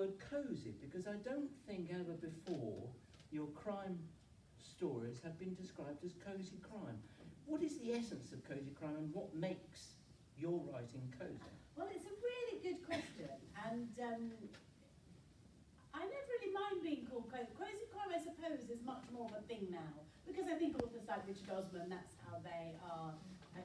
word cosy, because I don't think ever before your crime stories have been described as cosy crime. What is the essence of cosy crime, and what makes your writing cosy? Well, it's a really good question, and I never really mind being called cosy. Cosy crime, I suppose, is much more of a thing now, because I think authors like Richard Osman, that's how they are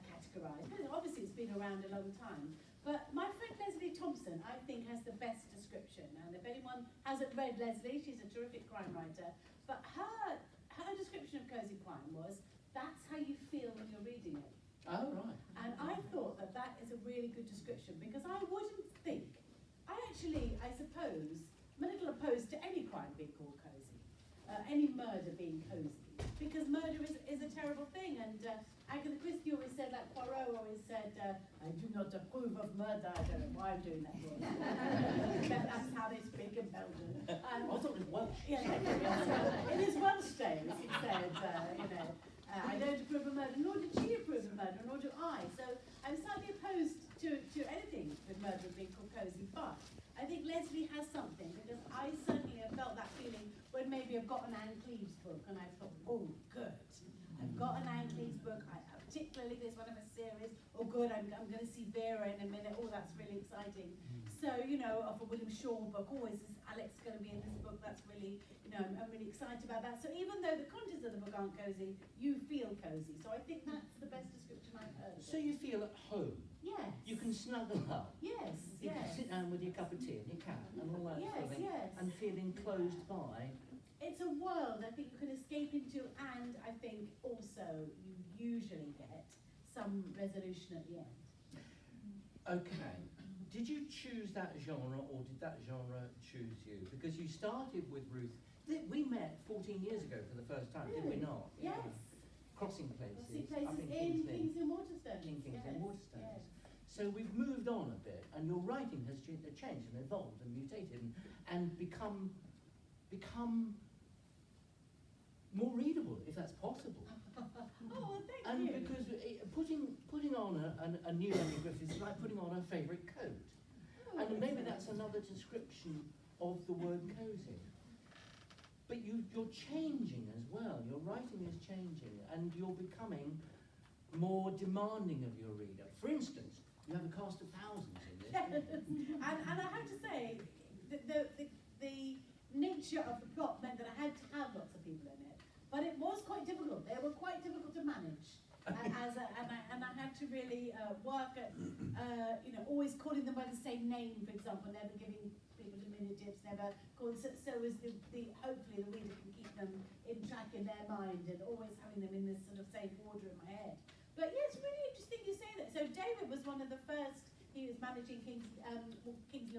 categorised. But obviously, it's been around a long time. But my friend Leslie Thompson, I think, has the best description. And if anyone hasn't read Leslie, she's a terrific crime writer. But her description of cosy crime was, that's how you feel when you're reading it. Oh, right. And I thought that that is a really good description, because I wouldn't think, I suppose, I'm a little opposed to any crime being called cosy, any murder being cosy, because murder is a terrible thing. And Agatha Christie always said, like Poirot always said, I do not approve of murder. I don't know why I'm doing that. That's how they speak in Belgium. I thought it was Welsh. Yeah, in his Welsh days, he said, I don't approve of murder, nor did she approve of murder, nor do I. So I'm slightly opposed to anything with murder being called cosy, but I think Leslie has something, because I certainly have felt that feeling when maybe I've got an Anne Cleeves book and I thought, oh, good, I've got an Anne Cleeves book, particularly this one of a series, oh good, I'm going to see Vera in a minute, oh that's really exciting. So, of a William Shaw book, oh, is Alex going to be in this book? That's really, I'm really excited about that. So even though the contents of the book aren't cosy, you feel cosy. So I think that's the best description I've heard. So you feel at home? Yes. You can snuggle up? Yes, You can sit down with your cup of tea and your cat and all that sort of thing, yes. and feel enclosed by? It's a world I think you can escape into, and I think also you usually get some resolution at the end. Okay. Did you choose that genre, or did that genre choose you? Because you started with Ruth. We met 14 years ago for the first time, Really? did we not? Yes. Crossing places. Places up in Kingsley Waterstones. Kingsley Waterstones. Yes. So we've moved on a bit, and your writing has changed and evolved and mutated and become more readable, if that's possible. Oh, well, thank And you. because putting on a new Elly Griffiths is like putting on a favourite coat. Oh, And maybe that's another description of the word cosy. But you're changing as well. Your writing is changing, and you're becoming more demanding of your reader. For instance, you have a cast of thousands in this. Yes. And I have to say, the nature of the plot meant that I had to have lots of people in it. But it was quite difficult. They were quite difficult to manage. And I had to really work at, always calling them by the same name, for example, never giving people diminutives, never calling, so as hopefully the reader can keep them in track in their mind, and always having them in this sort of same order in my head. But yeah, it's really interesting you say that. So David was one of the first, he was managing Kingsley and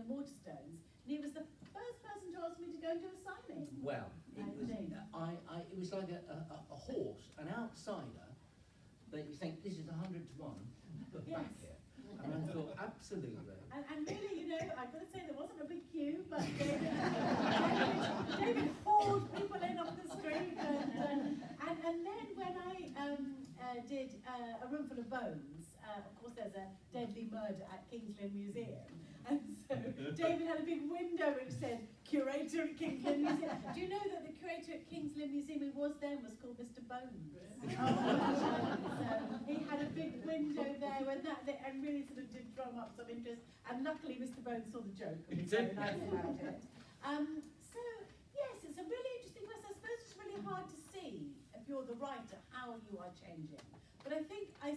Waterstones, and he was the first person to ask me to go and do a signing. Well, it was like a horse, an outsider, that you think, this is 100 to 1, but Yes. back here. And I thought, absolutely. And really, I've got to say, there wasn't a big queue, but David hauled people in off the street. And then when I did A Room Full of Bones, of course there's a deadly murder at Kingsley Museum. And so David had a big window which said, Curator at Kingsley Museum. Do you know that the curator at Kingsley Museum who was then was called Mr. Bones? So he had a big window there and really sort of did drum up some interest. And luckily Mr. Bones saw the joke and was very nice about it. So yes, it's a really interesting question. I suppose it's really hard to see, if you're the writer, how you are changing. But I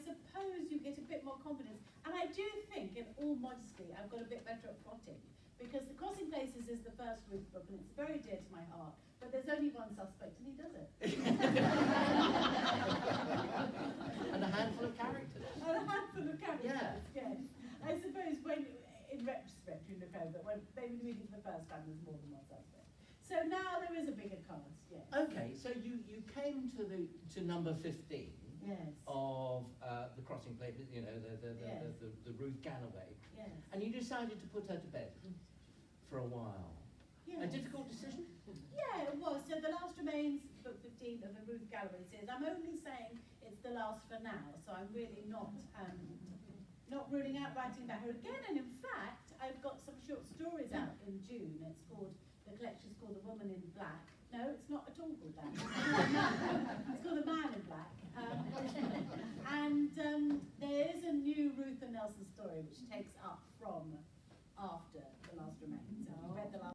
suppose you get a bit more confidence. And I do think, in all modesty, I've got a bit better at plotting. Because The Crossing Places is the first Ruth book, and it's very dear to my heart. But there's only one suspect, and he does it. And a handful of characters. And a handful of characters, Yeah. yes. I suppose in retrospect, you look over, when they were reading for the first time, there's more than one suspect. So now there is a bigger cast, yes. Okay, so you came to number 15. Yes. Of the Crossing Places, Yes. the Ruth Galloway, Yes. and you decided to put her to bed for a while. Yes. A difficult decision? Yeah, it was. So The Last Remains, book 15 of the Ruth Galloway series. I'm only saying it's the last for now, so I'm really not ruling out writing about her again. And in fact, I've got some short stories out in June. The collection's called The Woman in Black. No, it's not at all called that. It's called The Man in Black. And there is a new Ruth and Nelson story which takes up from after The Last Remains. So if you read The Last